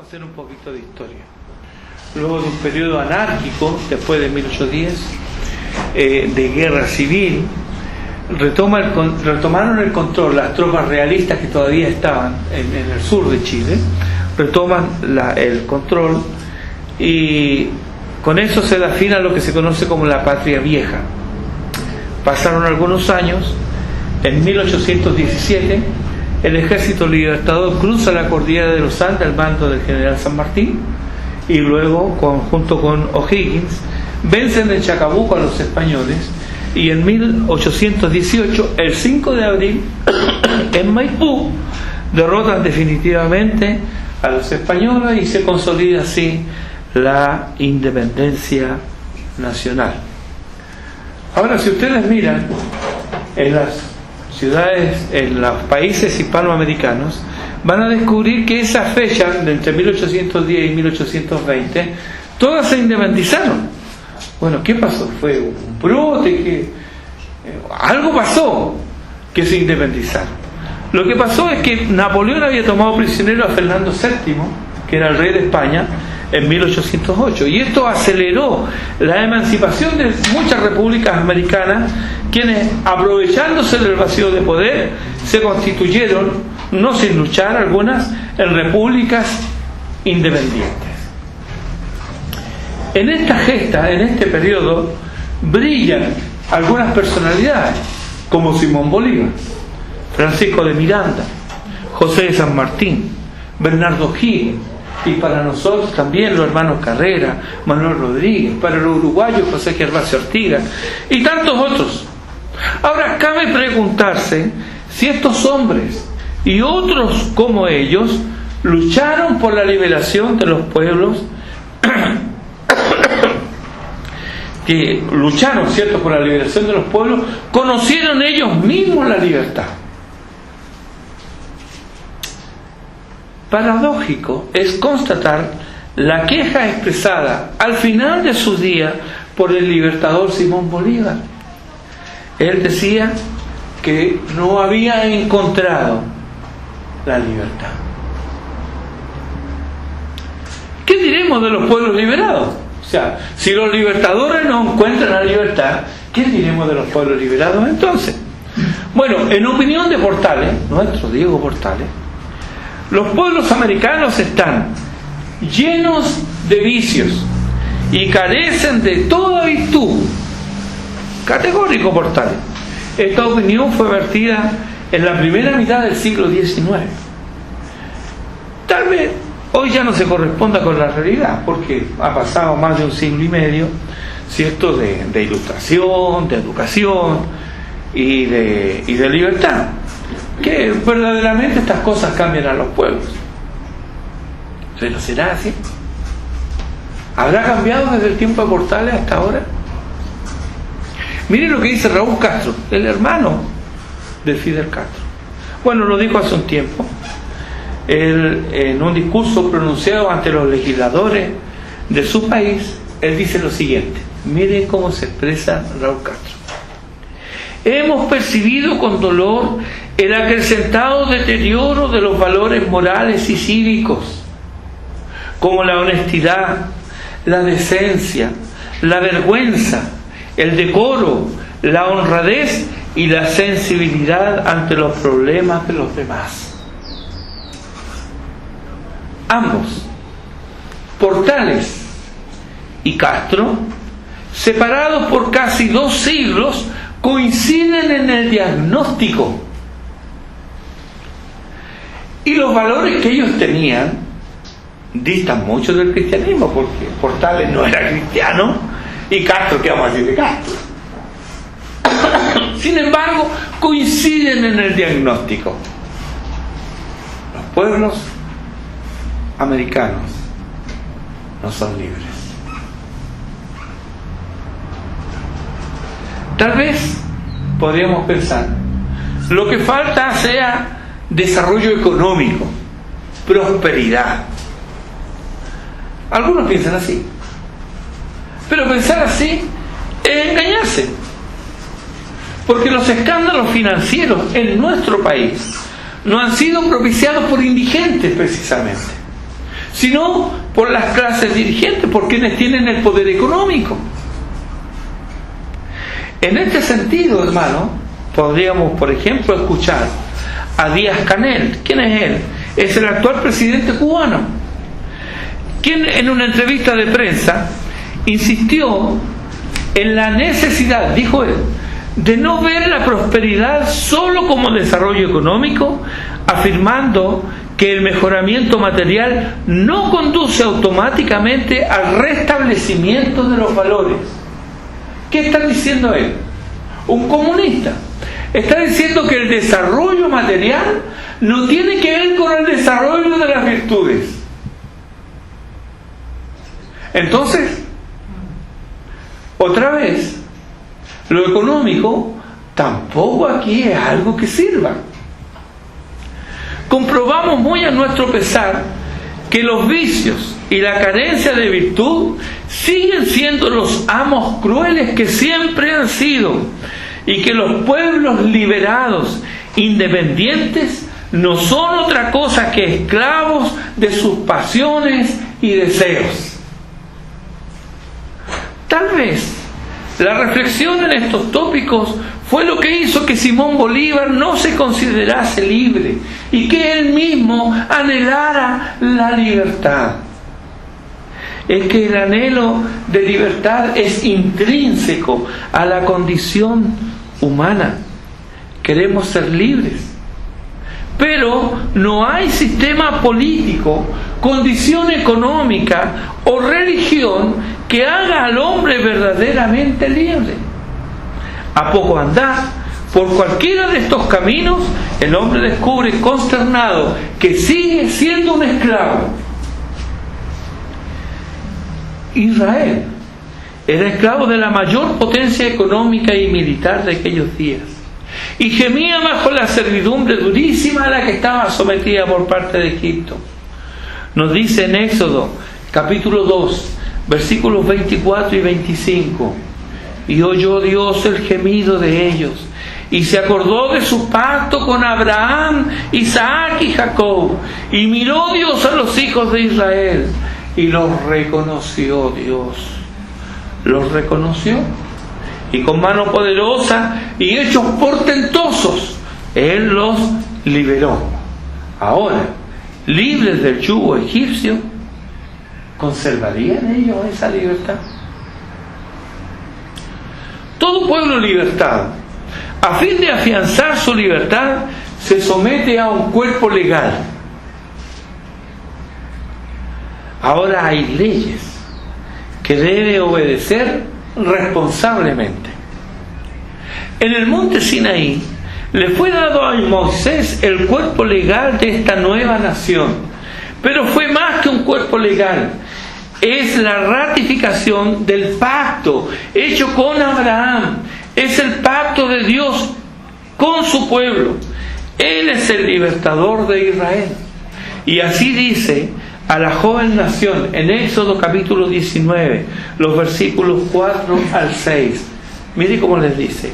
hacer un poquito de historia. Luego de un periodo anárquico, después de 1810, de guerra civil, retomaron el control las tropas realistas que todavía estaban en el sur de Chile, retoman el control, y con eso se da fin a lo que se conoce como la Patria Vieja. Pasaron algunos años. En 1817 el Ejército Libertador cruza la cordillera de los Andes al mando del general San Martín, y luego junto con O'Higgins vencen en Chacabuco a los españoles, y en 1818, el 5 de abril, en Maipú, derrotan definitivamente a los españoles y se consolida así la independencia nacional. Ahora, si ustedes miran en las ciudades, en los países hispanoamericanos, van a descubrir que esa fecha de entre 1810 y 1820 todas se independizaron. Bueno, ¿qué pasó? ¿Fue un brote? Algo pasó que se independizaron. Lo que pasó es que Napoleón había tomado prisionero a Fernando VII, que era el rey de España, en 1808, y esto aceleró la emancipación de muchas repúblicas americanas, quienes, aprovechándose del vacío de poder, se constituyeron, no sin luchar algunas, en repúblicas independientes. En esta gesta, en este periodo, brillan algunas personalidades, como Simón Bolívar, Francisco de Miranda, José de San Martín, Bernardo Higgins, y para nosotros también los hermanos Carrera, Manuel Rodríguez, para los uruguayos José Gervasio Artigas y tantos otros. Ahora, cabe preguntarse si estos hombres y otros como ellos lucharon por la liberación de los pueblos que lucharon, ¿cierto?, por la liberación de los pueblos, conocieron ellos mismos la libertad. Paradójico es constatar la queja expresada al final de su día por el libertador Simón Bolívar. Él decía que no había encontrado la libertad. ¿Qué diremos de los pueblos liberados? O sea, si los libertadores no encuentran la libertad, ¿qué diremos de los pueblos liberados entonces? Bueno, en opinión de Portales, nuestro Diego Portales, los pueblos americanos están llenos de vicios y carecen de toda virtud. Categórico Portales. Esta opinión fue vertida en la primera mitad del siglo XIX. Tal vez hoy ya no se corresponda con la realidad, porque ha pasado más de un siglo y medio, ¿cierto?, de ilustración, de educación y de libertad, que verdaderamente estas cosas cambian a los pueblos. ¿Pero será así? ¿Habrá cambiado desde el tiempo de Portales hasta ahora? Miren lo que dice Raúl Castro, el hermano de Fidel Castro. Bueno, lo dijo hace un tiempo. Él, en un discurso pronunciado ante los legisladores de su país, él dice lo siguiente. Miren cómo se expresa Raúl Castro. Hemos percibido con dolor el acrecentado deterioro de los valores morales y cívicos, como la honestidad, la decencia, la vergüenza, el decoro, la honradez y la sensibilidad ante los problemas de los demás. Ambos, Portales y Castro, separados por casi 2 siglos, coinciden en el diagnóstico. Y los valores que ellos tenían distan mucho del cristianismo, porque Portales no era cristiano y Castro, ¿qué vamos a decir de Castro? Sin embargo, coinciden en el diagnóstico. Los pueblos americanos no son libres. Tal vez podríamos pensar, lo que falta sea desarrollo económico, prosperidad. Algunos piensan así, pero pensar así es engañarse, porque los escándalos financieros en nuestro país no han sido propiciados por indigentes precisamente, sino por las clases dirigentes, por quienes tienen el poder económico. En este sentido, hermano, podríamos, por ejemplo, escuchar a Díaz-Canel. ¿Quién es él? Es el actual presidente cubano, quien en una entrevista de prensa insistió en la necesidad, dijo él, de no ver la prosperidad solo como desarrollo económico, afirmando que el mejoramiento material no conduce automáticamente al restablecimiento de los valores. ¿Qué está diciendo él? Un comunista. Está diciendo que el desarrollo material no tiene que ver con el desarrollo de las virtudes. Entonces, otra vez, lo económico tampoco aquí es algo que sirva. Comprobamos muy a nuestro pesar que los vicios y la carencia de virtud siguen siendo los amos crueles que siempre han sido, y que los pueblos liberados, independientes, no son otra cosa que esclavos de sus pasiones y deseos. Tal vez la reflexión en estos tópicos fue lo que hizo que Simón Bolívar no se considerase libre y que él mismo anhelara la libertad. Es que el anhelo de libertad es intrínseco a la condición humana. Queremos ser libres. Pero no hay sistema político, condición económica o religión que haga al hombre verdaderamente libre. A poco andar por cualquiera de estos caminos, el hombre descubre consternado que sigue siendo un esclavo. Israel era esclavo de la mayor potencia económica y militar de aquellos días, y gemía bajo la servidumbre durísima a la que estaba sometida por parte de Egipto. Nos dice en Éxodo capítulo 2 versículos 24 y 25: y oyó Dios el gemido de ellos, y se acordó de su pacto con Abraham, Isaac y Jacob, y miró Dios a los hijos de Israel, y los reconoció Dios. Los reconoció, y con mano poderosa y hechos portentosos Él los liberó. Ahora, libres del yugo egipcio, ¿conservarían ellos esa libertad? Todo pueblo libertado, a fin de afianzar su libertad, se somete a un cuerpo legal. Ahora hay leyes que debe obedecer responsablemente. En el monte Sinaí le fue dado a Moisés el cuerpo legal de esta nueva nación, pero fue más que un cuerpo legal. Es la ratificación del pacto hecho con Abraham. Es el pacto de Dios con su pueblo. Él es el libertador de Israel. Y así dice a la joven nación en Éxodo capítulo 19, los versículos 4 al 6. Mire cómo les dice: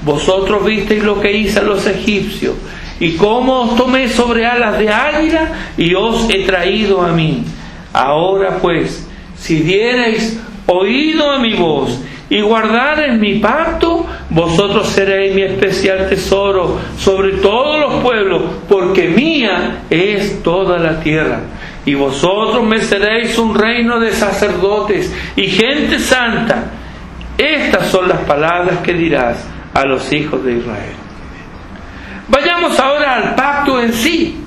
vosotros visteis lo que hice a los egipcios, y cómo os tomé sobre alas de águila y os he traído a mí. Ahora pues, si diereis oído a mi voz y guardareis mi pacto, vosotros seréis mi especial tesoro sobre todos los pueblos, porque mía es toda la tierra. Y vosotros me seréis un reino de sacerdotes y gente santa. Estas son las palabras que dirás a los hijos de Israel. Vayamos ahora al pacto en sí.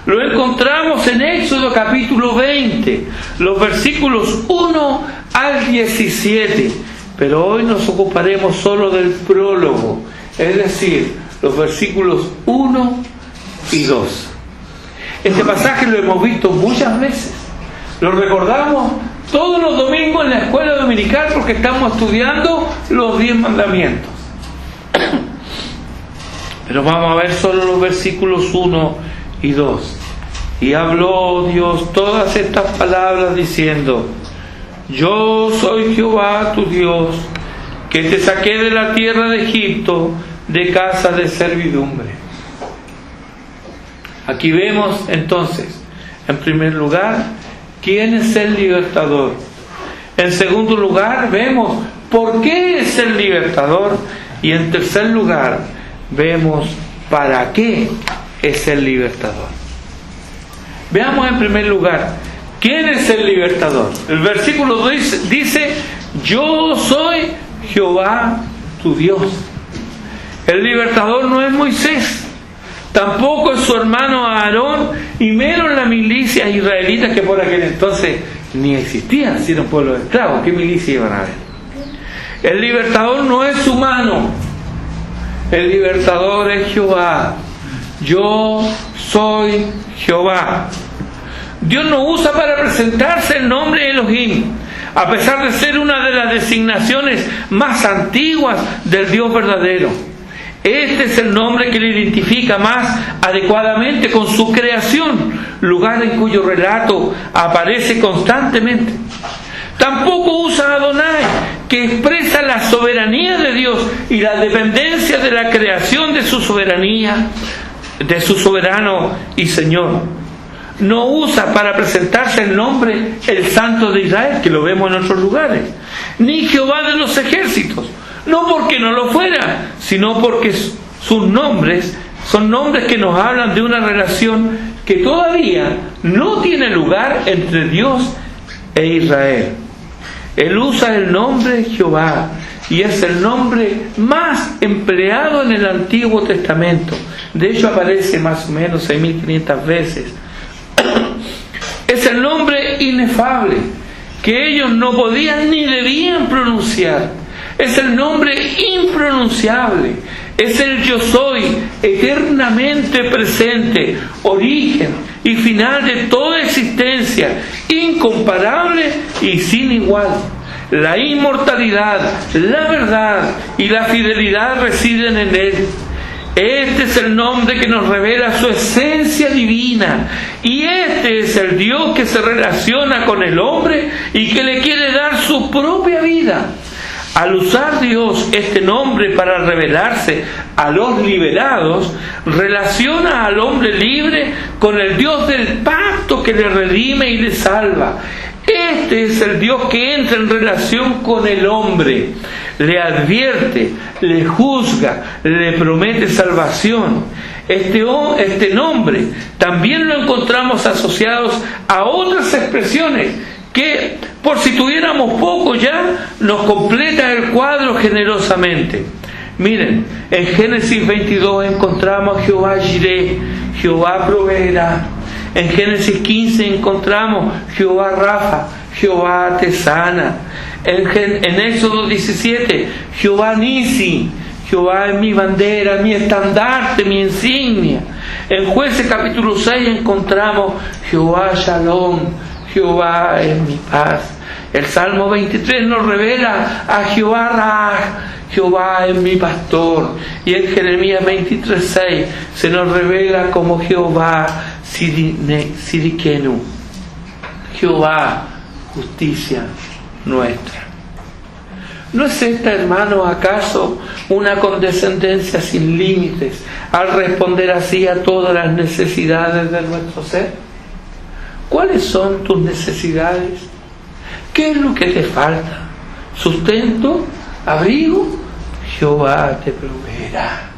Lo encontramos en Éxodo capítulo 20, los versículos 1 al 17. Pero hoy nos ocuparemos solo del prólogo, es decir, los versículos 1 y 2. Este pasaje lo hemos visto muchas veces. Lo recordamos todos los domingos en la escuela dominical porque estamos estudiando los 10 mandamientos. Pero vamos a ver solo los versículos 1 y 2. Y habló Dios todas estas palabras diciendo: yo soy Jehová tu Dios, que te saqué de la tierra de Egipto, de casa de servidumbre. Aquí vemos entonces, en primer lugar, quién es el libertador. En segundo lugar, vemos por qué es el libertador. Y en tercer lugar, vemos para qué es el libertador. Veamos en primer lugar, ¿quién es el libertador? El versículo 2 dice: yo soy Jehová tu Dios. El libertador no es Moisés, tampoco es su hermano Aarón, y menos la milicia israelita, que por aquel entonces ni existían, si era un pueblo de esclavos. ¿Qué milicia iban a ver? El libertador no es humano, el libertador es Jehová. Yo soy Jehová. Dios no usa para presentarse el nombre Elohim, a pesar de ser una de las designaciones más antiguas del Dios verdadero. Este es el nombre que le identifica más adecuadamente con su creación, lugar en cuyo relato aparece constantemente. Tampoco usa Adonai, que expresa la soberanía de Dios y la dependencia de la creación de su soberanía, de su soberano y Señor. No usa para presentarse el nombre el Santo de Israel, que lo vemos en otros lugares, ni Jehová de los ejércitos, no porque no lo fuera, sino porque sus nombres son nombres que nos hablan de una relación que todavía no tiene lugar entre Dios e Israel. Él usa el nombre Jehová, y es el nombre más empleado en el Antiguo Testamento. De hecho aparece más o menos 6.500 veces. Es el nombre inefable, que ellos no podían ni debían pronunciar. Es el nombre impronunciable. Es el yo soy, eternamente presente, origen y final de toda existencia, incomparable y sin igual. La inmortalidad, la verdad y la fidelidad residen en Él. Este es el nombre que nos revela su esencia divina, y este es el Dios que se relaciona con el hombre y que le quiere dar su propia vida. Al usar Dios este nombre para revelarse a los liberados, relaciona al hombre libre con el Dios del pacto que le redime y le salva. Este es el Dios que entra en relación con el hombre, le advierte, le juzga, le promete salvación. Este nombre también lo encontramos asociados a otras expresiones que, por si tuviéramos poco ya, nos completa el cuadro generosamente. Miren, en Génesis 22 encontramos a Jehová Jireh, Jehová proveerá. En Génesis 15 encontramos Jehová Rafa, Jehová te sana. En Éxodo 17, Jehová Nisi, Jehová es mi bandera, mi estandarte, mi insignia. En Jueces capítulo 6 encontramos Jehová Shalom, Jehová es mi paz. El Salmo 23 nos revela a Jehová Ra, Jehová es mi pastor. Y en Jeremías 23:6 se nos revela como Jehová Sidikenu, Jehová, justicia nuestra. ¿No es esta, hermano, acaso una condescendencia sin límites al responder así a todas las necesidades de nuestro ser? ¿Cuáles son tus necesidades? ¿Qué es lo que te falta? ¿Sustento? ¿Abrigo? Jehová te proveerá.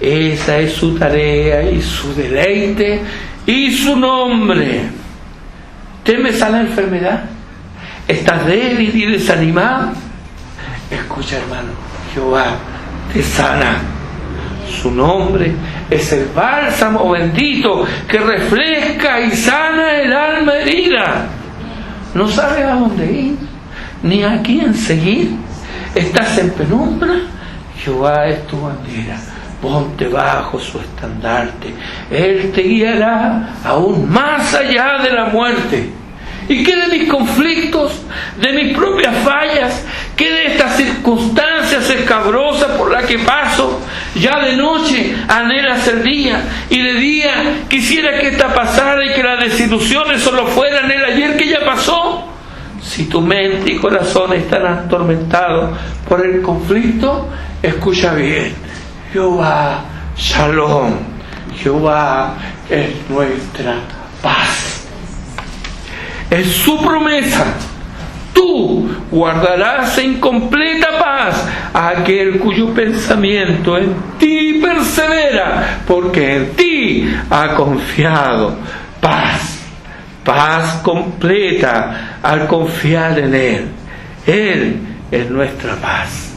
Esa es su tarea y su deleite y su nombre. ¿Temes a la enfermedad? ¿Estás débil y desanimado? Escucha, hermano, Jehová te sana. Su nombre es el bálsamo bendito que refresca y sana el alma herida. ¿No sabes a dónde ir ni a quién seguir? ¿Estás en penumbra? Jehová es tu bandera. Ponte bajo su estandarte. Él te guiará aún más allá de la muerte. ¿Y qué de mis conflictos, de mis propias fallas? ¿Qué de estas circunstancias escabrosas por las que paso? Ya de noche anhelas el día, y de día quisiera que esta pasara y que las desilusiones solo fueran el ayer que ya pasó. Si tu mente y corazón están atormentados por el conflicto, escucha bien. Jehová, Shalom, Jehová es nuestra paz. Es su promesa. Tú guardarás en completa paz a aquel cuyo pensamiento en ti persevera, porque en ti ha confiado. Paz completa al confiar en Él. Él es nuestra paz.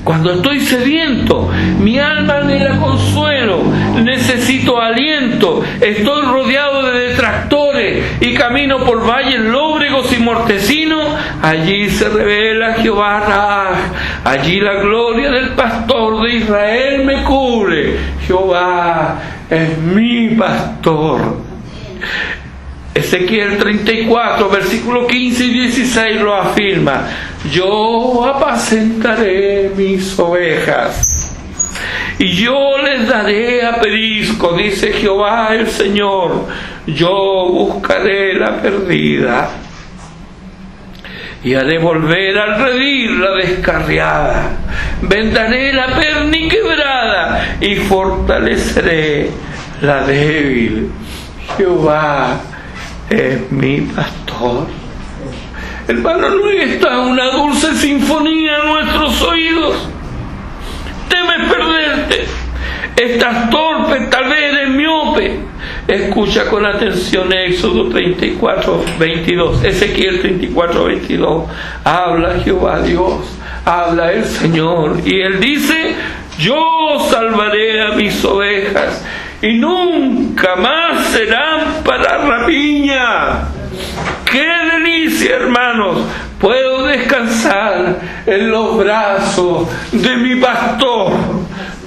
Cuando estoy sediento, mi alma anhela consuelo, necesito aliento, estoy rodeado de detractores y camino por valles lóbregos y mortecinos, allí se revela Jehová Raj, allí la gloria del pastor de Israel me cubre. Jehová es mi pastor. Ezequiel 34, versículos 15 y 16 lo afirma. Yo apacentaré mis ovejas y yo les daré aprisco, dice Jehová el Señor. Yo buscaré la perdida y haré volver al redil la descarriada. Vendaré la perniquebrada y fortaleceré la débil. Jehová es mi pastor. Hermano, ¿no está una dulce sinfonía en nuestros oídos? Temes perderte. Estás torpe, tal vez eres miope. Escucha con atención Éxodo 34, 22, Ezequiel 34, 22. Habla Jehová Dios, habla el Señor. Y Él dice: yo salvaré a mis ovejas y nunca más serán para rapiña. ¡Qué delicia, hermanos! Puedo descansar en los brazos de mi pastor.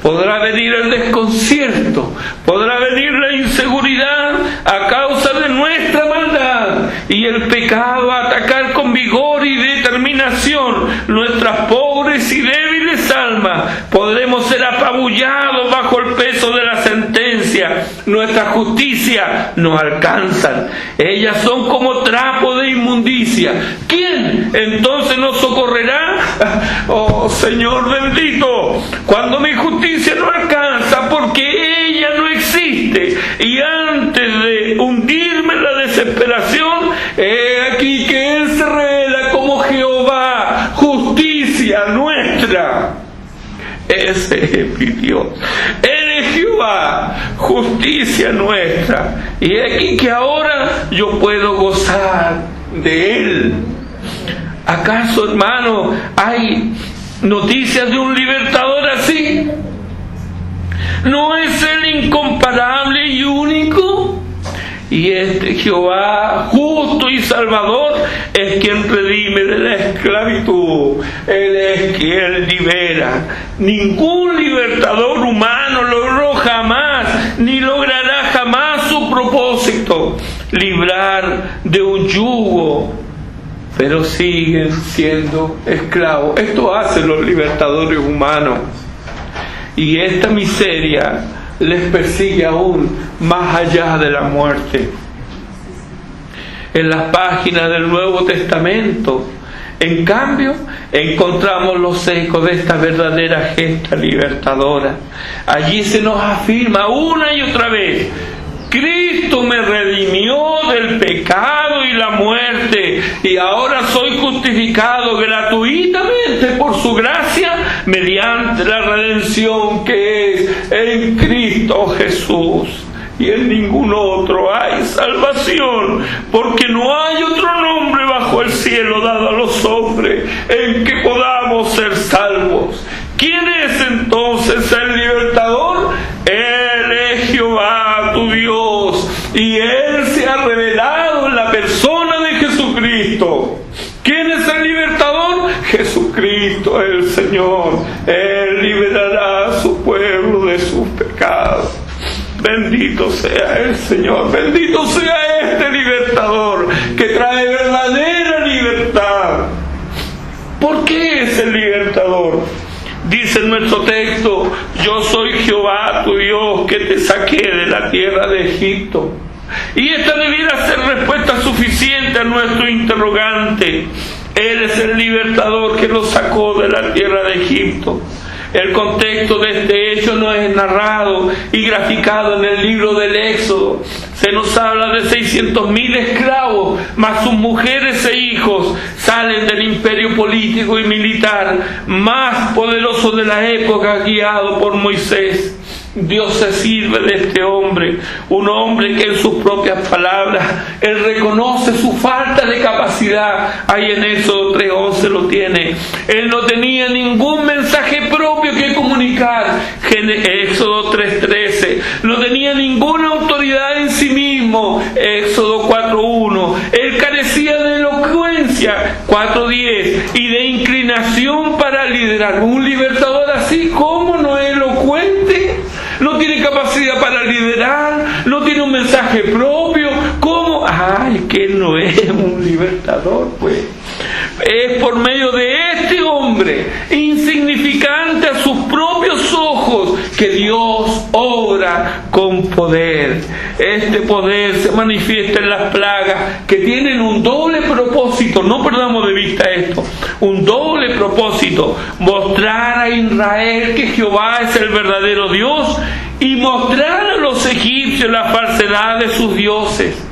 Podrá venir el desconcierto, podrá venir la inseguridad a causa de nuestra maldad y el pecado a atacar con vigor y determinación nuestras pobres y débiles almas. Podremos ser apabullados bajo el peso de la sentencia. Nuestra justicia nos alcanza. Ellas son como trapo de inmundicia. ¿Quién entonces nos socorrerá? Oh Señor bendito, cuando mi justicia no alcanza, porque ella no existe, y antes de hundirme en la desesperación, he aquí que Él se revela como Jehová, justicia nuestra. Ese es mi Dios. Él es Jehová, justicia nuestra. Y aquí que ahora yo puedo gozar de Él. ¿Acaso, hermano, hay noticias de un libertador así? ¿No es Él incomparable y único? Y este Jehová, justo y salvador, es quien redime de la esclavitud. Él es quien libera. Ningún libertador humano logró jamás, ni logrará jamás su propósito: librar de un yugo. Pero siguen siendo esclavos. Esto hacen los libertadores humanos. Y esta miseria les persigue aún más allá de la muerte. En las páginas del Nuevo Testamento, en cambio, encontramos los ecos de esta verdadera gesta libertadora. Allí se nos afirma una y otra vez: Cristo me redimió del pecado y la muerte, y ahora soy justificado gratuitamente por su gracia mediante la redención que es en Cristo Jesús. Y en ningún otro hay salvación, porque no hay otro nombre bajo el cielo dado a los hombres en que podamos ser salvos. ¿Quién es entonces el libertador? Él es Jehová tu Dios, y Él se ha revelado en la persona de Jesucristo. ¿Quién es el libertador? Jesucristo el Señor. Él liberará a su pueblo de sus pecados. Bendito sea el Señor, bendito sea este libertador que trae verdadera libertad. ¿Por qué es el libertador? Dice en nuestro texto: yo soy Jehová tu Dios que te saqué de la tierra de Egipto. Y esta debiera ser respuesta suficiente a nuestro interrogante. Él es el libertador que nos sacó de la tierra de Egipto. El contexto de este hecho no es narrado y graficado en el libro del Éxodo. Se nos habla de 600.000 esclavos, más sus mujeres e hijos, salen del imperio político y militar más poderoso de la época, guiado por Moisés. Dios se sirve de este hombre, un hombre que en sus propias palabras, él reconoce su falta de capacidad. Ahí en Éxodo 3:11 lo tiene. Él no tenía ningún mensaje propio que comunicar. Éxodo 3:13. No tenía ninguna autoridad en sí mismo. Éxodo 4:1. Él carecía de elocuencia. 4:10. Y de inclinación para liderar. Un libertador así, ¿cómo no es elocuente? No tiene capacidad para liderar, no tiene un mensaje propio. ¿Cómo? ¡Ay, que él no es un libertador, pues! Es por medio de este hombre, insignificante a sus propios ojos, que Dios obra con poder. Este poder se manifiesta en las plagas, que tienen un doble propósito. No perdamos de vista esto. Un doble propósito: mostrar a Israel que Jehová es el verdadero Dios, y mostrar a los egipcios la falsedad de sus dioses.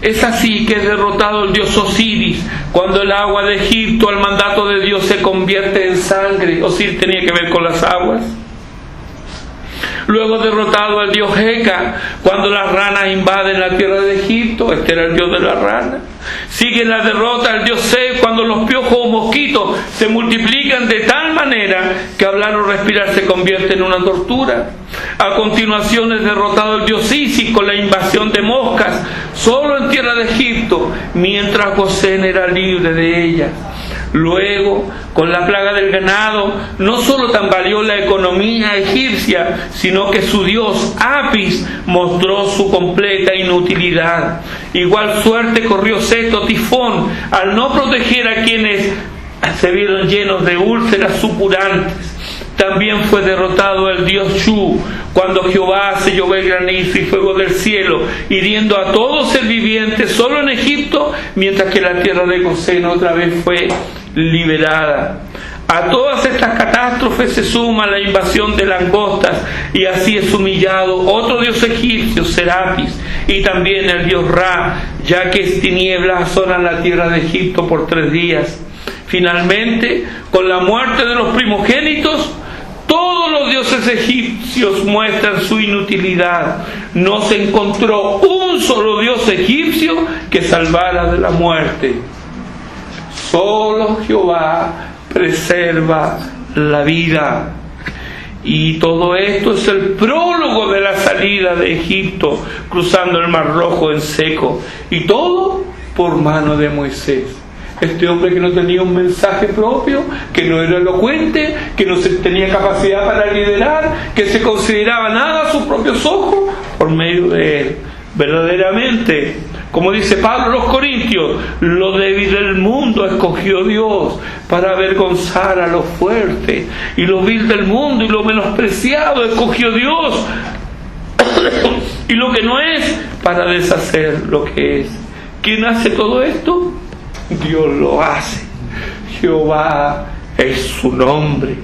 Es así que es derrotado el dios Osiris cuando el agua de Egipto, al mandato de Dios, se convierte en sangre. Osiris tenía que ver con las aguas. Luego derrotado al dios Heca cuando las ranas invaden la tierra de Egipto. Este era el dios de la rana. Sigue la derrota al dios Seth cuando los piojos o mosquitos se multiplican de tal manera que hablar o respirar se convierte en una tortura. A continuación es derrotado el dios Isis con la invasión de moscas solo en tierra de Egipto, mientras Gosén era libre de ellas. Luego, con la plaga del ganado, no solo tambaleó la economía egipcia, sino que su dios Apis mostró su completa inutilidad. Igual suerte corrió Seto Tifón al no proteger a quienes se vieron llenos de úlceras supurantes. También fue derrotado el dios Shu cuando Jehová hace llover granizo y fuego del cielo, hiriendo a todo ser viviente solo en Egipto, mientras que la tierra de Gosén otra vez fue liberada. A todas estas catástrofes se suma la invasión de langostas, y así es humillado otro dios egipcio, Serapis, y también el dios Ra, ya que tinieblas asolan la tierra de Egipto por 3 días. Finalmente, con la muerte de los primogénitos, todos los dioses egipcios muestran su inutilidad. No se encontró un solo dios egipcio que salvara de la muerte. Solo Jehová preserva la vida. Y todo esto es el prólogo de la salida de Egipto, cruzando el Mar Rojo en seco. Y todo por mano de Moisés. Este hombre que no tenía un mensaje propio, que no era elocuente, que no tenía capacidad para liderar, que se consideraba nada a sus propios ojos, por medio de él. Verdaderamente, como dice Pablo a los Corintios, lo débil del mundo escogió Dios para avergonzar a los fuertes, y lo vil del mundo y lo menospreciado escogió Dios, y lo que no es, para deshacer lo que es. ¿Quién hace todo esto? Dios lo hace. Jehová es su nombre.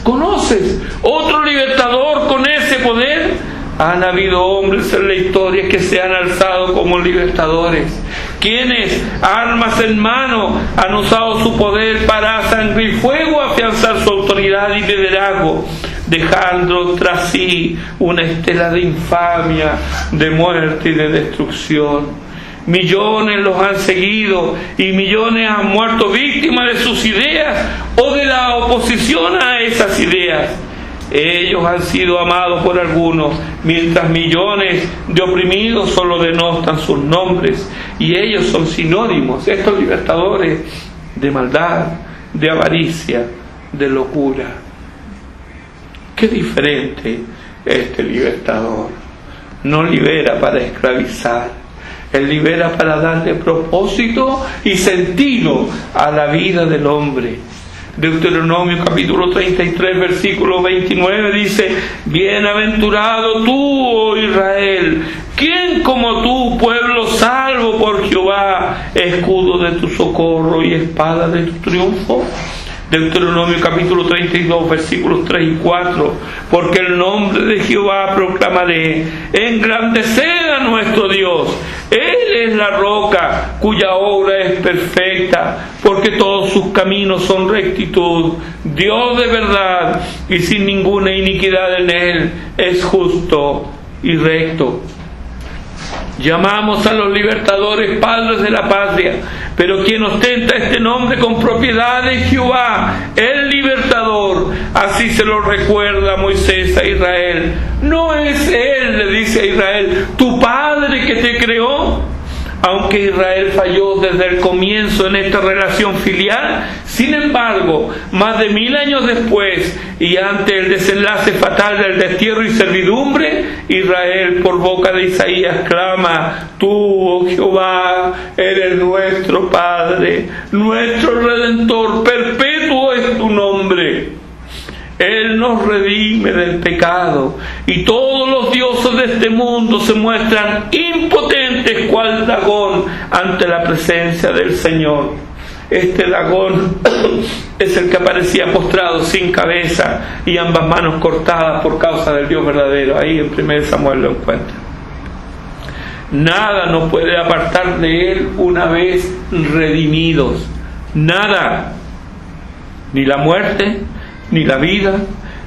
¿Conoces otro libertador con ese poder? Han habido hombres en la historia que se han alzado como libertadores, quienes, armas en mano, han usado su poder para a sangre y fuego afianzar su autoridad y liderazgo, dejando tras sí una estela de infamia, de muerte y de destrucción. Millones los han seguido y millones han muerto víctimas de sus ideas o de la oposición a esas ideas. Ellos han sido amados por algunos, mientras millones de oprimidos solo denostan sus nombres, y ellos son sinónimos, estos libertadores, de maldad, de avaricia, de locura. Qué diferente este libertador. No libera para esclavizar. Él libera para darle propósito y sentido a la vida del hombre. Deuteronomio capítulo 33 versículo 29 dice: bienaventurado tú, oh Israel, ¿quién como tú, pueblo salvo por Jehová, escudo de tu socorro y espada de tu triunfo? Deuteronomio capítulo 32, versículos 3 y 4. Porque el nombre de Jehová proclamaré, engrandeced a nuestro Dios. Él es la roca cuya obra es perfecta, porque todos sus caminos son rectitud. Dios de verdad y sin ninguna iniquidad en él, es justo y recto. Llamamos a los libertadores padres de la patria, pero quien ostenta este nombre con propiedad es Jehová, el libertador. Así se lo recuerda Moisés a Israel. ¿No es él, le dice a Israel, tu padre que te creó? Aunque Israel falló desde el comienzo en esta relación filial, sin embargo, más de 1000 años después y ante el desenlace fatal del destierro y servidumbre, Israel por boca de Isaías clama: tú, oh Jehová, eres nuestro Padre, nuestro Redentor, perpetuo es tu nombre. Él nos redime del pecado, y todos los dioses de este mundo se muestran impotentes cual dragón ante la presencia del Señor. Este dragón es el que aparecía postrado sin cabeza y ambas manos cortadas por causa del Dios verdadero. Ahí en 1 Samuel lo encuentra. Nada nos puede apartar de él una vez redimidos. Nada. Ni la muerte, ni la vida,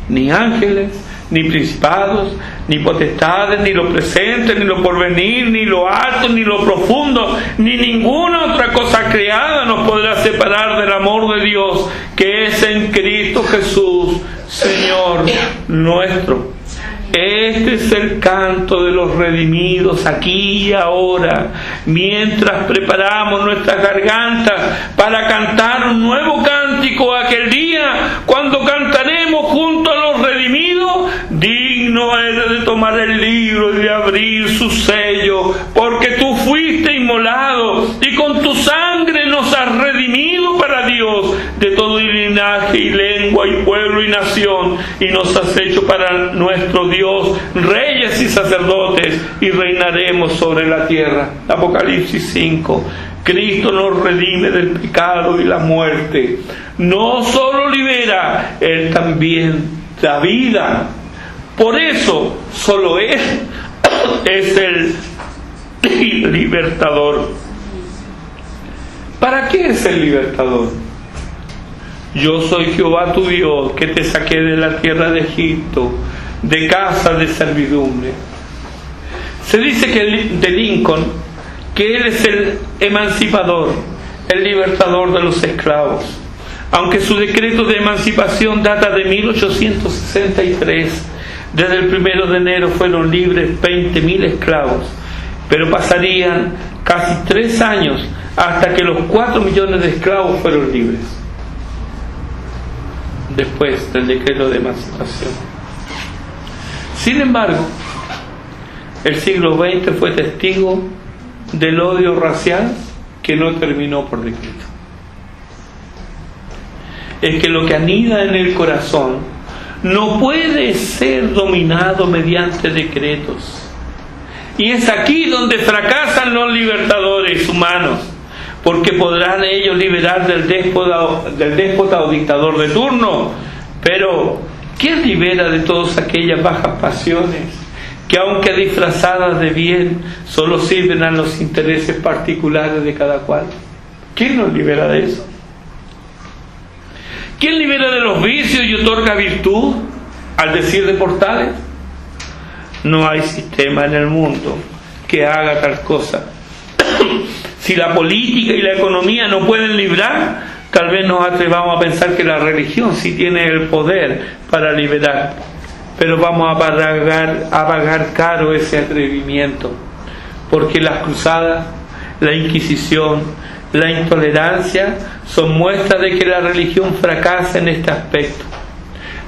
ni ángeles, ni principados, ni potestades, ni lo presente, ni lo porvenir, ni lo alto, ni lo profundo, ni ninguna otra cosa creada nos podrá separar del amor de Dios que es en Cristo Jesús, Señor nuestro. Este es el canto de los redimidos aquí y ahora, mientras preparamos nuestras gargantas para cantar un nuevo cántico aquel día, cuando cantaremos junto a los redimidos: digno eres de tomar el libro y de abrir su sello, porque tú fuiste inmolado y con tu sangre nos has redimido para Dios de todo linaje y lengua y pueblo y nación, y nos has hecho para nuestro Dios reyes y sacerdotes, y reinaremos sobre la tierra. Apocalipsis 5. Cristo nos redime del pecado y la muerte. No solo libera, Él también da vida. Por eso solo Él es el libertador. ¿Para qué es el libertador? Yo soy Jehová tu Dios, que te saqué de la tierra de Egipto, de casa de servidumbre. Se dice que de Lincoln que él es el emancipador, el libertador de los esclavos. Aunque su decreto de emancipación data de 1863, desde el 1 de enero fueron libres 20.000 esclavos, pero pasarían casi 3 años hasta que los 4 millones de esclavos fueron libres, después del decreto de emancipación. Sin embargo, el siglo XX fue testigo del odio racial que no terminó por decreto. Es que lo que anida en el corazón no puede ser dominado mediante decretos. Y es aquí donde fracasan los libertadores humanos, porque podrán ellos liberar del déspota o dictador de turno, pero ¿quién libera de todas aquellas bajas pasiones que, aunque disfrazadas de bien, solo sirven a los intereses particulares de cada cual? ¿Quién nos libera de eso? ¿Quién libera de los vicios y otorga virtud al decir de Portales? No hay sistema en el mundo que haga tal cosa. Si la política y la economía no pueden librar, tal vez nos atrevamos a pensar que la religión sí tiene el poder para liberar, pero vamos a pagar caro ese atrevimiento, porque las cruzadas, la Inquisición, la intolerancia son muestras de que la religión fracasa en este aspecto.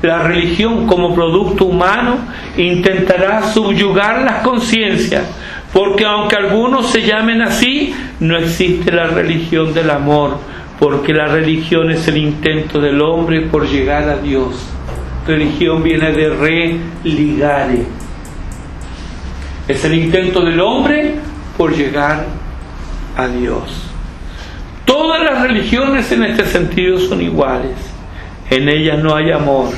La religión, como producto humano, intentará subyugar las conciencias, porque aunque algunos se llamen así, no existe la religión del amor, porque la religión es el intento del hombre por llegar a Dios. Religión viene de religare. Es el intento del hombre por llegar a Dios. Todas las religiones en este sentido son iguales. En ellas no hay amor,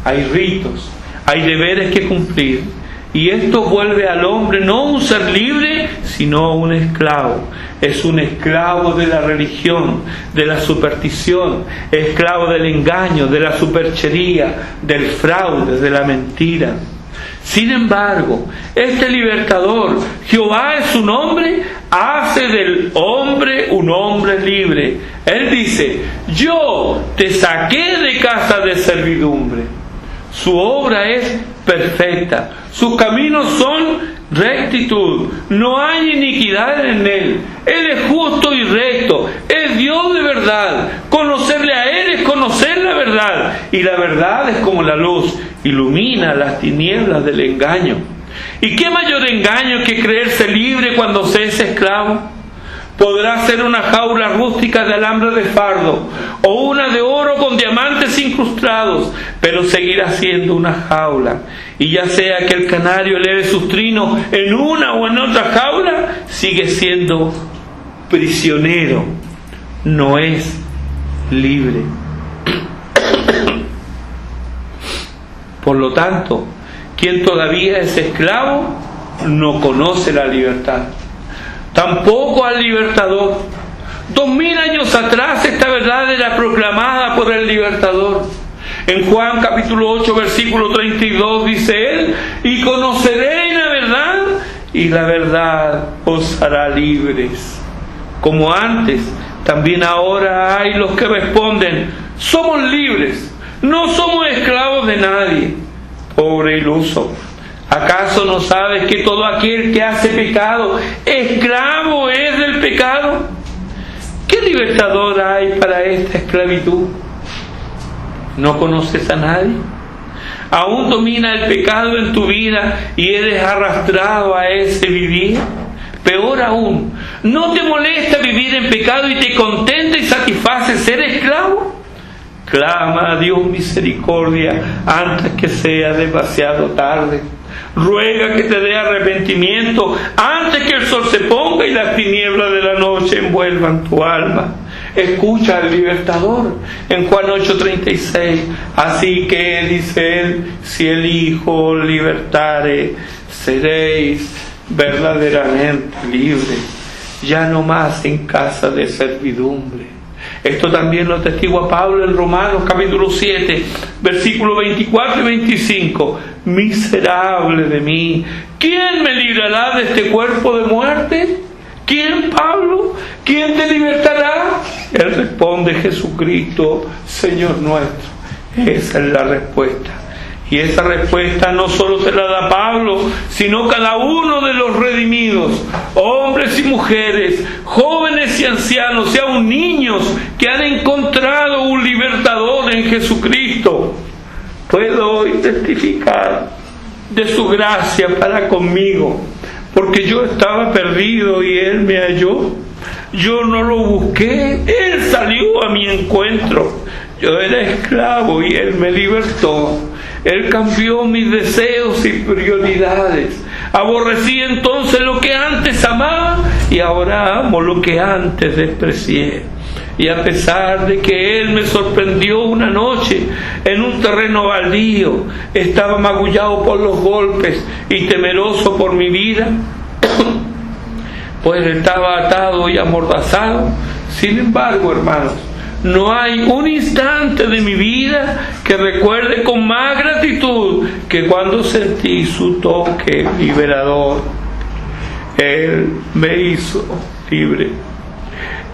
hay ritos, hay deberes que cumplir. Y esto vuelve al hombre no un ser libre, sino un esclavo. Es un esclavo de la religión, de la superstición, esclavo del engaño, de la superchería, del fraude, de la mentira. Sin embargo, este libertador, Jehová es su nombre, hace del hombre un hombre libre. Él dice: yo te saqué de casa de servidumbre. Su obra es perfecta, sus caminos son rectitud, no hay iniquidad en él. Él es justo y recto, es Dios de verdad. Conocerle a él es conocer la verdad, y la verdad es como la luz, ilumina las tinieblas del engaño. ¿Y qué mayor engaño que creerse libre cuando se es esclavo? Podrá ser una jaula rústica de alambre de fardo o una de oro con diamantes incrustados, pero seguirá siendo una jaula. Y ya sea que el canario eleve sus trinos en una o en otra jaula, sigue siendo prisionero, no es libre. Por lo tanto, quien todavía es esclavo no conoce la libertad, tampoco al libertador. 2000 años atrás esta verdad era proclamada por el libertador. En Juan capítulo 8 versículo 32 dice él: y conoceréis la verdad, y la verdad os hará libres. Como antes, también ahora hay los que responden: somos libres, no somos esclavos de nadie. Pobre iluso, ¿acaso no sabes que todo aquel que hace pecado, esclavo es del pecado? ¿Qué libertador hay para esta esclavitud? ¿No conoces a nadie? ¿Aún domina el pecado en tu vida y eres arrastrado a ese vivir? Peor aún, ¿no te molesta vivir en pecado y te contenta y satisface ser esclavo? Clama a Dios misericordia antes que sea demasiado tarde. Ruega que te dé arrepentimiento antes que el sol se ponga y las tinieblas de la noche envuelvan tu alma. Escucha al libertador en Juan 8:36. Así que, dice él, si el Hijo libertare, seréis verdaderamente libres, ya no más en casa de servidumbre. Esto también lo atestigua Pablo en Romanos capítulo 7, versículos 24 y 25. Miserable de mí, ¿quién me librará de este cuerpo de muerte? ¿Quién, Pablo? ¿Quién te libertará? Él responde: Jesucristo, Señor nuestro. Esa es la respuesta. Y esa respuesta no solo se la da Pablo, sino cada uno de los redimidos, hombres y mujeres, jóvenes y ancianos, y aún niños que han encontrado un libertador en Jesucristo. Puedo hoy testificar de su gracia para conmigo, porque yo estaba perdido y Él me halló. Yo no lo busqué, Él salió a mi encuentro. Yo era esclavo y Él me libertó. Él cambió mis deseos y prioridades. Aborrecí entonces lo que antes amaba y ahora amo lo que antes desprecié. Y a pesar de que Él me sorprendió una noche en un terreno baldío, estaba magullado por los golpes y temeroso por mi vida, pues estaba atado y amordazado. Sin embargo, hermanos, no hay un instante de mi vida que recuerde con más gratitud que cuando sentí su toque liberador. Él me hizo libre.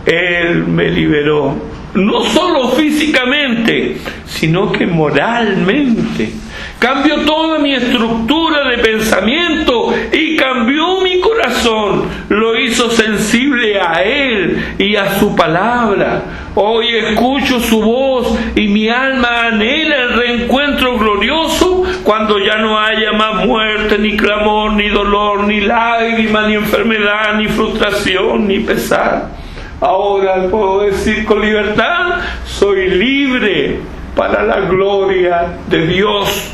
Él me liberó, no solo físicamente, sino que moralmente. Cambió toda mi estructura de pensamiento y cambió mi corazón. Lo hizo sensible a Él y a su palabra. Hoy escucho su voz y mi alma anhela el reencuentro glorioso cuando ya no haya más muerte, ni clamor, ni dolor, ni lágrima, ni enfermedad, ni frustración, ni pesar. Ahora puedo decir con libertad: soy libre para la gloria de Dios.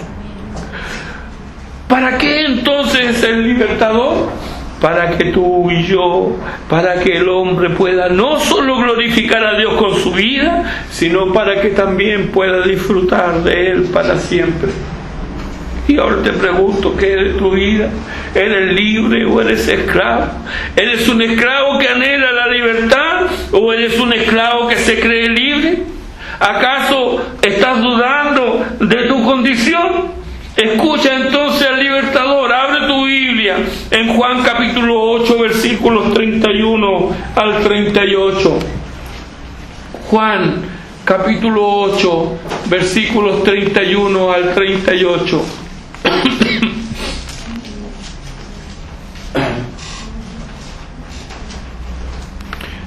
¿Para qué entonces el libertador? para que tú y yo, para que el hombre pueda no solo glorificar a Dios con su vida, sino para que también pueda disfrutar de Él para siempre. Y ahora te pregunto, ¿qué es tu vida? ¿Eres libre o eres esclavo? ¿Eres un esclavo que anhela la libertad o eres un esclavo que se cree libre? ¿Acaso estás dudando de tu condición? Escucha entonces al libertador. Abre tu Biblia en Juan capítulo 8, versículos 31 al 38. Juan capítulo 8, versículos 31 al 38.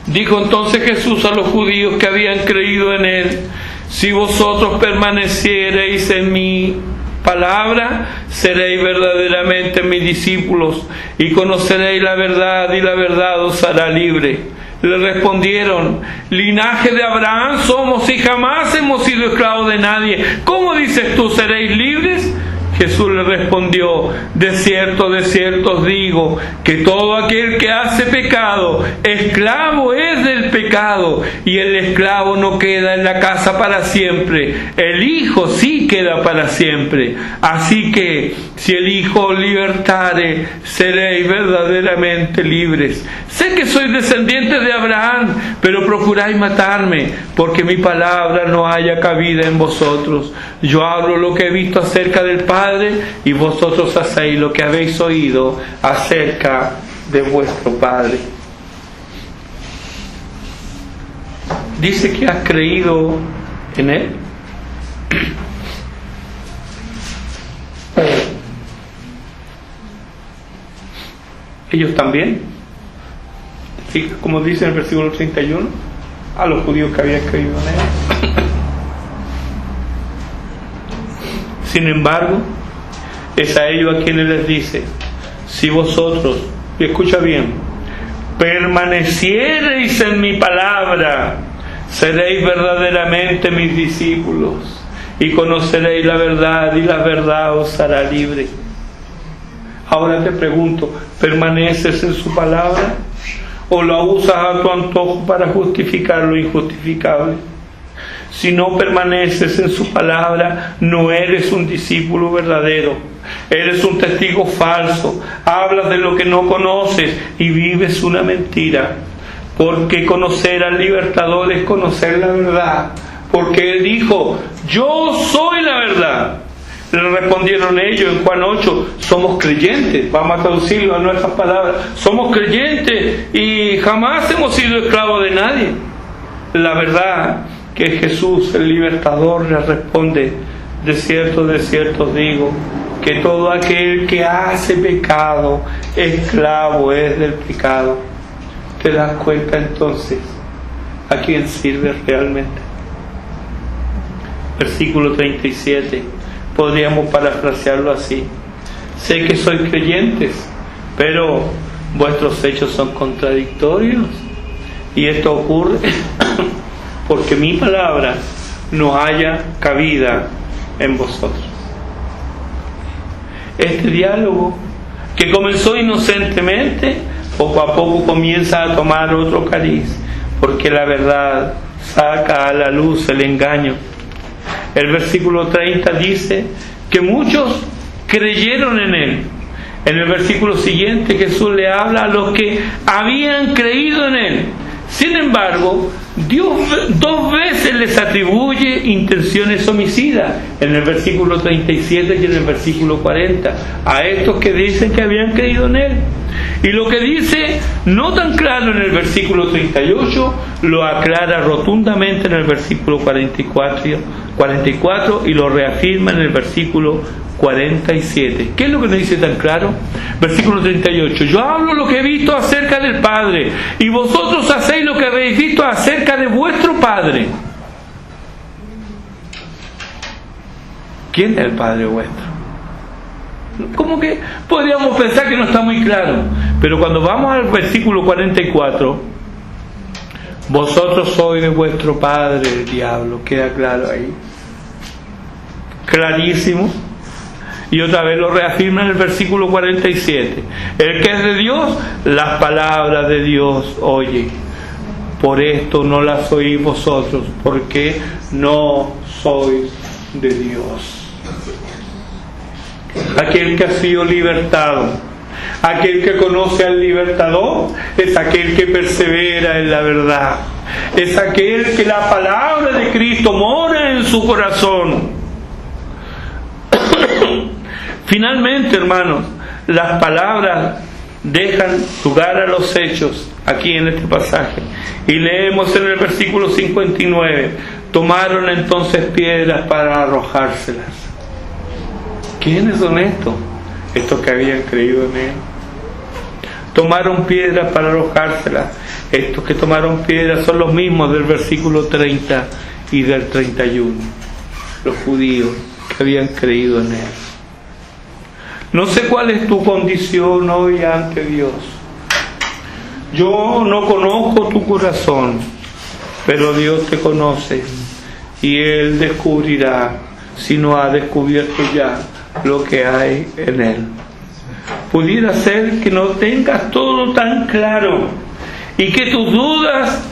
Dijo entonces Jesús a los judíos que habían creído en Él: si vosotros permaneciereis en mi palabra, seréis verdaderamente mis discípulos y conoceréis la verdad, y la verdad os hará libre. Le respondieron: linaje de Abraham somos y jamás hemos sido esclavos de nadie. ¿Cómo dices tú, seréis libres? Jesús le respondió: de cierto os digo, que todo aquel que hace pecado, esclavo es del pecado, y el esclavo no queda en la casa para siempre, el Hijo sí queda para siempre. Así que, si el Hijo os libertare, seréis verdaderamente libres. Sé que sois descendientes de Abraham, pero procuráis matarme, porque mi palabra no haya cabida en vosotros. Yo hablo lo que he visto acerca del Padre, y vosotros hacéis lo que habéis oído acerca de vuestro Padre. Dice que has creído en Él. Ellos también. Fíjate como dice en el versículo 31, a los judíos que habían creído en Él. Sin embargo, es a ellos a quienes les dice: si vosotros, y escucha bien, permaneciereis en mi palabra, seréis verdaderamente mis discípulos y conoceréis la verdad, y la verdad os hará libre. Ahora te pregunto, ¿permaneces en su palabra o la usas a tu antojo para justificar lo injustificable? Si no permaneces en su palabra, no eres un discípulo verdadero. Eres un testigo falso. Hablas de lo que no conoces y vives una mentira. Porque conocer al libertador es conocer la verdad. Porque Él dijo: yo soy la verdad. Le respondieron ellos en Juan 8: somos creyentes. Vamos a traducirlo a nuestras palabras. Somos creyentes y jamás hemos sido esclavos de nadie. La verdad que Jesús, el libertador, le responde: de cierto os digo, que todo aquel que hace pecado, esclavo es del pecado. ¿Te das cuenta entonces a quién sirve realmente? Versículo 37, podríamos parafrasearlo así: sé que sois creyentes, pero vuestros hechos son contradictorios. Y esto ocurre porque mi palabra no haya cabida en vosotros. Este diálogo, que comenzó inocentemente, poco a poco comienza a tomar otro cariz, porque la verdad saca a la luz el engaño. El versículo 30 dice que muchos creyeron en Él. En el versículo siguiente Jesús le habla a los que habían creído en Él. Sin embargo, Dios 2 veces les atribuye intenciones homicidas, en el versículo 37 y en el versículo 40, a estos que dicen que habían creído en Él. Y lo que dice no tan claro en el versículo 38, lo aclara rotundamente en el versículo 44 y lo reafirma en el versículo 47. ¿Qué es lo que no dice tan claro? Versículo 38: yo hablo lo que he visto acerca del Padre, y vosotros hacéis lo que habéis visto acerca de vuestro Padre. ¿Quién es el Padre vuestro? Como que podríamos pensar que no está muy claro, pero cuando vamos al versículo 44, vosotros sois de vuestro padre el diablo, queda claro ahí, clarísimo. Y otra vez lo reafirma en el versículo 47. El que es de Dios, las palabras de Dios oye. Por esto no las oís vosotros, porque no sois de Dios. Aquel que ha sido libertado, aquel que conoce al libertador, es aquel que persevera en la verdad. Es aquel que la palabra de Cristo mora en su corazón. Finalmente, hermanos, las palabras dejan lugar a los hechos aquí en este pasaje. Y leemos en el versículo 59: tomaron entonces piedras para arrojárselas. ¿Quiénes son estos? Estos que habían creído en Él. Tomaron piedras para arrojárselas. Estos que tomaron piedras son los mismos del versículo 30 y del 31. Los judíos que habían creído en Él. No sé cuál es tu condición hoy ante Dios. Yo no conozco tu corazón, pero Dios te conoce y Él descubrirá, si no ha descubierto ya, lo que hay en Él. Pudiera ser que no tengas todo tan claro y que tus dudas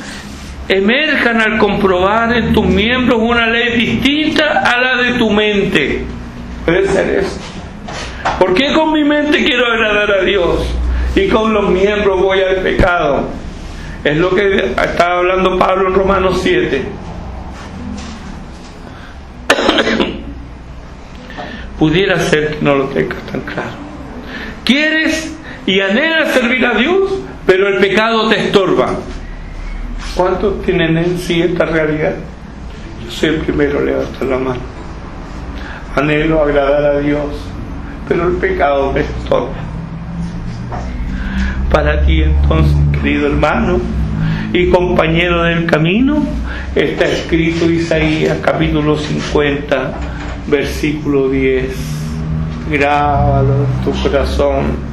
emerjan al comprobar en tus miembros una ley distinta a la de tu mente. Puede ser eso. ¿Por qué con mi mente quiero agradar a Dios y con los miembros voy al pecado? Es lo que está hablando Pablo en Romanos 7. Pudiera ser que no lo tengas tan claro. Quieres y anhelas servir a Dios, pero el pecado te estorba. ¿Cuántos tienen en sí esta realidad? Yo soy el primero a levantar la mano. Anhelo agradar a Dios, pero el pecado me estorba. Para ti entonces, querido hermano y compañero del camino, está escrito Isaías capítulo 50, versículo 10. Grábalo en tu corazón.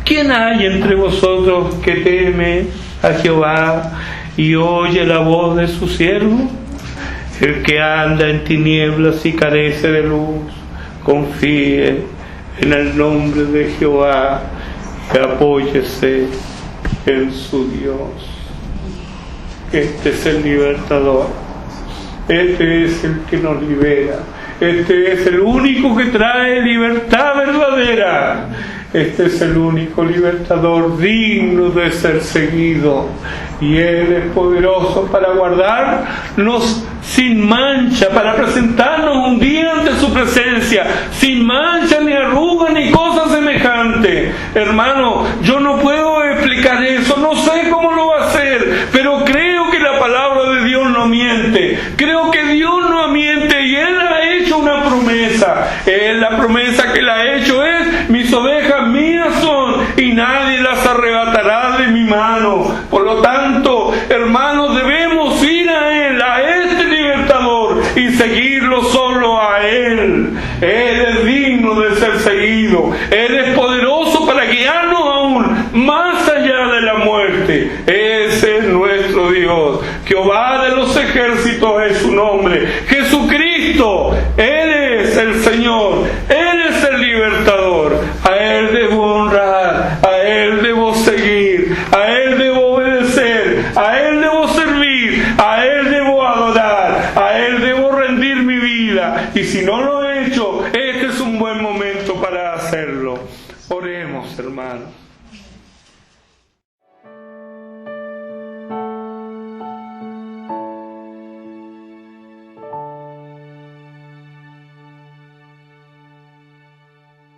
¿Quién hay entre vosotros que teme a Jehová y oye la voz de su siervo? El que anda en tinieblas y carece de luz, confíe en el nombre de Jehová y apóyese en su Dios. Este es el libertador. Este es el que nos libera. Este es el único que trae libertad verdadera. Este es el único libertador digno de ser seguido. Y Él es poderoso para guardarnos sin mancha, para presentarnos un día ante su presencia, sin mancha, ni arruga, ni cosa semejante. Hermano, yo no puedo explicar eso, no sé cómo lo va a hacer, pero creo que la palabra de Dios no miente. Creo que Dios no miente y Él ha hecho una promesa. La promesa que Él ha hecho es: mis ovejas mías son y nadie las arrebatará de mi mano. Por lo tanto, hermanos, debemos ir a Él, a este libertador, y seguirlo solo a Él. Él es digno de ser seguido. Él es poderoso para guiarnos aún más allá de la muerte. Ese es nuestro Dios. Jehová de los ejércitos es su nombre. Jesucristo, Él es el Señor.